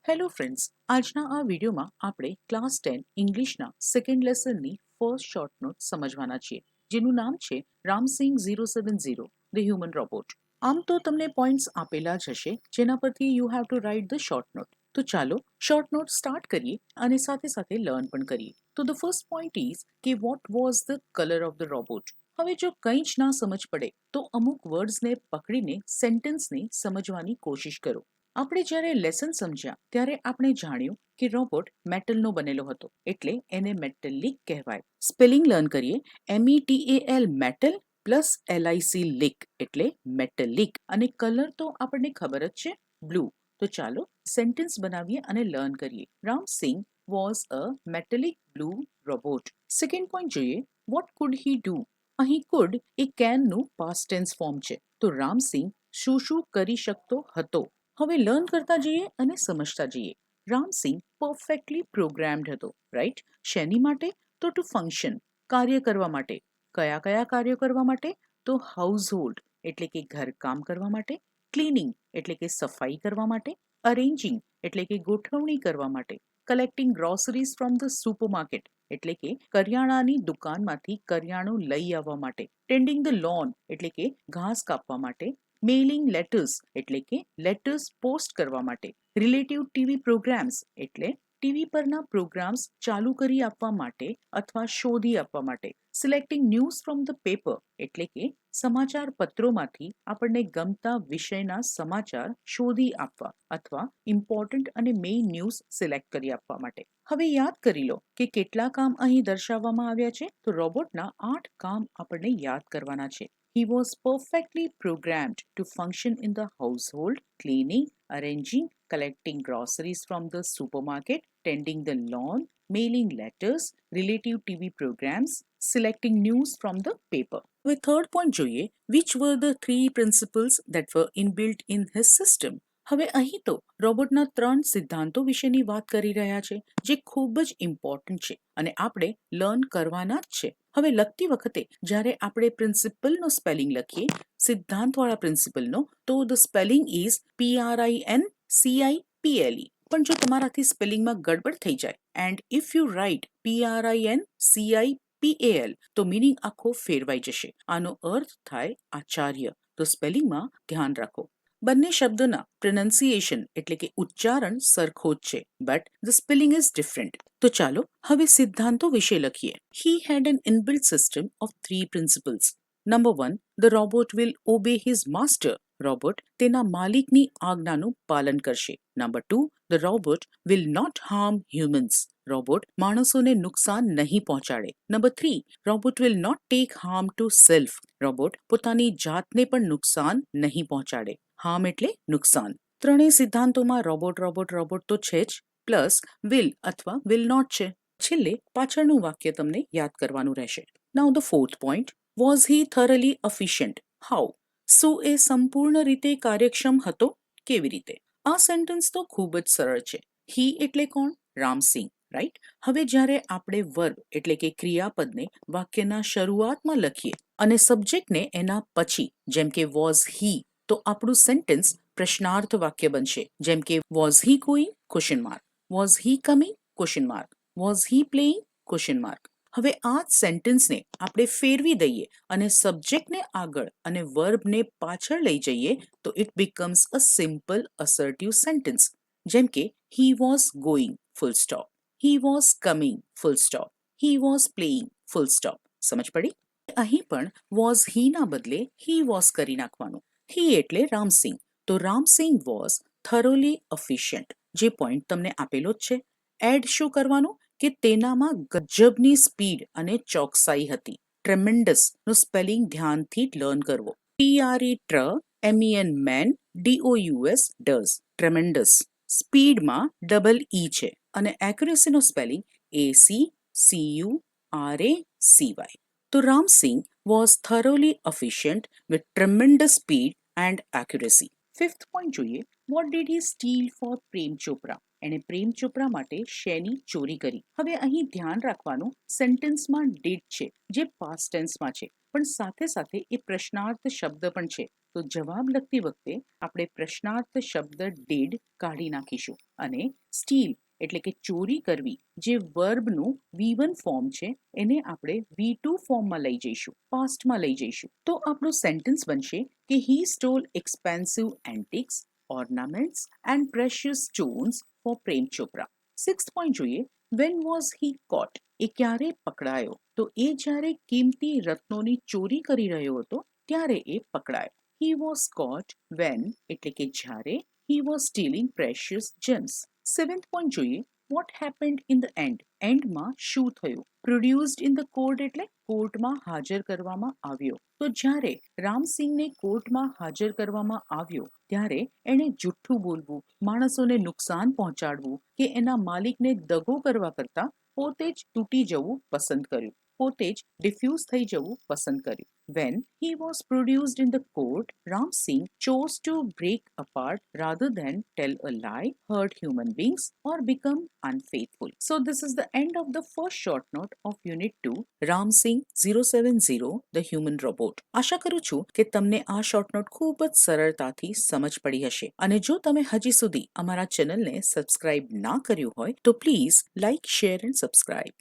Hello friends, આજના આ વિડીયોમાં આપણે ક્લાસ 10 ઇંગ્લિશના સેકન્ડ લેસનની ફર્સ્ટ શોર્ટ નોટ સમજવાના છીએ, જેનું નામ છે રામસિંગ 070 ધ હ્યુમન રોબોટ. આમ તો તમને પોઈન્ટ્સ આપેલા જ હશે, જેના પરથી you have to write the short note. તો ચાલો શોર્ટ નોટ સ્ટાર્ટ કરીએ અને સાથે સાથે લર્ન પણ કરીએ. તો ધ ફર્સ્ટ પોઈન્ટ ઇઝ કે what was the colour of the robot. હવે જો કંઈ જ ના સમજ પડે તો અમુક વર્ડ્સને પકડીને સેન્ટેન્સને સમજવાની કોશિશ કરો. આપણે જ્યારે લેસન સમજ્યા ત્યારે આપણે જાણ્યું કે રોબોટ મેટલનો બનેલો હતો, એટલે એને મેટલિક કહેવાય. સ્પેલિંગ લર્ન કરીએ. METAL મેટલ પ્લસ LIC લિક એટલે મેટલિક, અને કલર તો આપણને ખબર જ છે, બ્લુ. તો ચાલો સેન્ટેન્સ બનાવીએ અને લર્ન કરીએ. Ram Singh was a metallic blue robot. Second point જોઈએ. What could he do. અહીં કુડ એ કેનનું પાસ્ટ ટેન્સ ફોર્મ છે, તો રામસિંહ શું શું કરી શકતો હતો. હવે લર્ન કરતા જઈએ અને સમજતા જઈએ. રામસિંહ પરફેક્ટલી પ્રોગ્રામ્ડ હતો, રાઈટ. શેની માટે? તો ટુ ફંક્શન, કાર્ય કરવા માટે. કયા કયા કાર્યો કરવા માટે? તો હાઉસહોલ્ડ એટલે કે ઘરકામ કરવા માટે, ક્લીનિંગ એટલે કે સફાઈ કરવા માટે, અરેન્જિંગ એટલે કે ગોઠવણી કરવા માટે, collecting groceries from the supermarket એટલે કે કરિયાણાની દુકાનમાંથી કરિયાણું લઈ આવવા માટે, ટેન્ડિંગ ધ લોન એટલે કે ઘાસ કાપવા માટે, મેઇલિંગ લેટર્સ એટલે કે લેટર્સ પોસ્ટ કરવા માટે, રિલેટિવ ટીવી પ્રોગ્રામ્સ એટલે ટીવી પરના પ્રોગ્રામ્સ ચાલુ કરી આપવા માટે અથવા શોધી આપવા માટે, selecting news from the paper એટલે કે સમાચાર પત્રોમાંથી આપણને ગમતા વિષયના સમાચાર શોધી આપવા અથવા ઇમ્પોર્ટન્ટ અને મેઇન ન્યૂઝ સિલેક્ટ કરી આપવા માટે. હવે યાદ કરી લો કે કેટલા કામ અહીં દર્શાવવામાં આવ્યા છે. તો રોબોટના 8 કામ આપણને યાદ કરવાના છે. He was perfectly programmed to function in the household, cleaning, arranging, collecting groceries from the supermarket, tending the lawn, mailing letters, relative TV programs, selecting news from the paper. હવે થર્ડ પોઈન્ટ જોઈએ. Which were the three principles that were inbuilt in his system? હવે અહીં તો રોબોટના 3 સિદ્ધાંતો વિશેની વાત કરી રહ્યા છે, જે ખૂબ જ ઇમ્પોર્ટન્ટ છે અને આપણે લર્ન કરવાના જ છે. હવે લખતી વખતે જ્યારે આપણે પ્રિન્સિપલનો સ્પેલિંગ લખીએ, સિદ્ધાંતવાળા પ્રિન્સિપલનો, તો ધ સ્પેલિંગ ઇઝ PRINCIPLE. પણ જો તમારાથી સ્પેલિંગમાં ગડબડ થઈ જાય and if you write PRINCIPAL તો મીનિંગ આખો ફેરવાઈ જશે. આનો અર્થ થાય આચાર્ય. તો સ્પેલિંગમાં ધ્યાન રાખો. બંને શબ્દોના પ્રોનન્સિએશન એટલે કે ઉચ્ચારણ સરખો જ છે, but the spelling is different. તો ચાલો હવે સિદ્ધાંતો વિશે લખીએ. He had an inbuilt system of 3 principles. Number 1, the robot will obey his master. Robot તેના માલિકની આજ્ઞાનું પાલન કરશે. Number 2, the robot will not harm humans. Robot માણસોને નુકસાન નહીં પહોંચાડે. Number 3, robot will not take harm to self. Robot પોતાની જાતને પણ નુકસાન નહીં પહોંચાડે. હાર્મ એટલે નુકસાન. ત્રણેય સિદ્ધાંતોમાં રોબોટ રોબોટ રોબોટ તો છે જ, પ્લસ વિલ અથવા વિલ નોટ છે. છેલ્લે પાછળનું વાક્ય તમને યાદ કરવાનું રહેશે. Now the fourth point. Was he thoroughly efficient? How? શું એ સંપૂર્ણ રીતે કાર્યક્ષમ હતો? કેવી રીતે? આ સેન્ટેન્સ તો ખૂબ જ સરળ છે. હી એટલે કોણ? રામસિંહ, રાઈટ. હવે જ્યારે આપણે વર્બ એટલે કે ક્રિયાપદને વાક્યના શરૂઆતમાં લખીએ અને સબ્જેક્ટને એના પછી, જેમ કે વોઝ હી, તો આપણું સેન્ટેન્સ પ્રશ્નાર્થ વાક્ય બનશે. જેમ કે was he going? Question mark. Was he coming? Question mark. Was he playing? Question mark. હવે આ જ સેન્ટેન્સને આપણે ફેરવી દઈએ અને સબ્જેક્ટને આગળ અને વર્બને પાછળ લઈ જઈએ તો it becomes a simple assertive sentence. જેમ કે he was going full stop, he was coming full stop, he was playing full stop. સમજ પડી? અહીં પણ વોઝ હી ના બદલે હી વોઝ કરી નાખવાનું. હી એટલે રામસિંહ, તો રામસિંહ વોઝ થોરોલી એફિશિયન્ટ. જે પોઈન્ટ તમને આપેલો જ છે. એડ શું કરવાનું કે તેનામાં ગજબની સ્પીડ અને ચોકસાઈ હતી. ટ્રેમેન્ડસ નો સ્પેલિંગ ધ્યાનથી લર્ન કરવો. TRE મેન, DOUS ડઝ. ટ્રેમેન્ડસ. સ્પીડમાં ડબલ ઈ છે અને એક્યુરેસીનો સ્પેલિંગ ACCURACY. તો Ramsingh was thoroughly efficient with tremendous speed and accuracy. Fifth point જોઈએ. What did he steal for Prem Chopra? એણે પ્રેમ ચોપરા માટે શેની ચોરી કરી? હવે અહીં ધ્યાન રાખવાનું, સેન્ટેન્સમાં ડીડ છે જે પાસ્ટ ટેન્સમાં છે, પણ સાથે સાથે એ પ્રશ્નાર્થ શબ્દ પણ છે. તો જવાબ લખતી વખતે આપણે પ્રશ્નાર્થ શબ્દ ડેડ કાઢી નાખીશું અને સ્ટીલ એટલે કે ચોરી કરવી જે વર્બનું V1 ફોર્મ છે એને આપણે V2 ફોર્મમાં લઈ જઈશું, પાસ્ટમાં લઈ જઈશું. તો આપણું સેન્ટેન્સ બનશે કે he stole expensive antiques, ornaments and precious stones for Prem Chopra. 6th point જોઈએ. When was he caught? એ ક્યારે પકડાયો? તો એ જ્યારે કિંમતી રત્નોની ચોરી કરી રહ્યો હતો ત્યારે એ પકડાયો. હી વોઝ કોટ વેન એટલે કે જ્યારે he was stealing precious gems. 7th point જોઈએ. What happened in the end? એન્ડમાં શું થયું? પ્રોડ્યુસ્ડ ઇન ધ કોર્ટ એટલે કોર્ટમાં હાજર કરવામાં આવ્યો. તો જ્યારે રામસિંહને કોર્ટમાં હાજર કરવામાં આવ્યો ત્યારે એણે જુઠ્ઠું બોલવું, માણસોને નુકસાન પહોંચાડવું કે એના માલિકને દગો કરવા કરતાં પોતે જ તૂટી જવું પસંદ કર્યું, પોતે જ ડિફ્યુઝ થઈ જવું પસંદ કર્યું. When he was produced in the court, Ram Singh chose to break apart rather than tell a lie, hurt human beings, or become unfaithful. So this is the end of the first short note of Unit 2, Ram Singh 070, The Human Robot. આશા કરું છું કે તમને આ short note ખૂબ જ સરળતાથી સમજ પડી હશે અને જો તમે હજી સુધી અમારા ચેનલને સબસ્ક્રાઇબ ના કર્યું હોય તો please like, share and subscribe.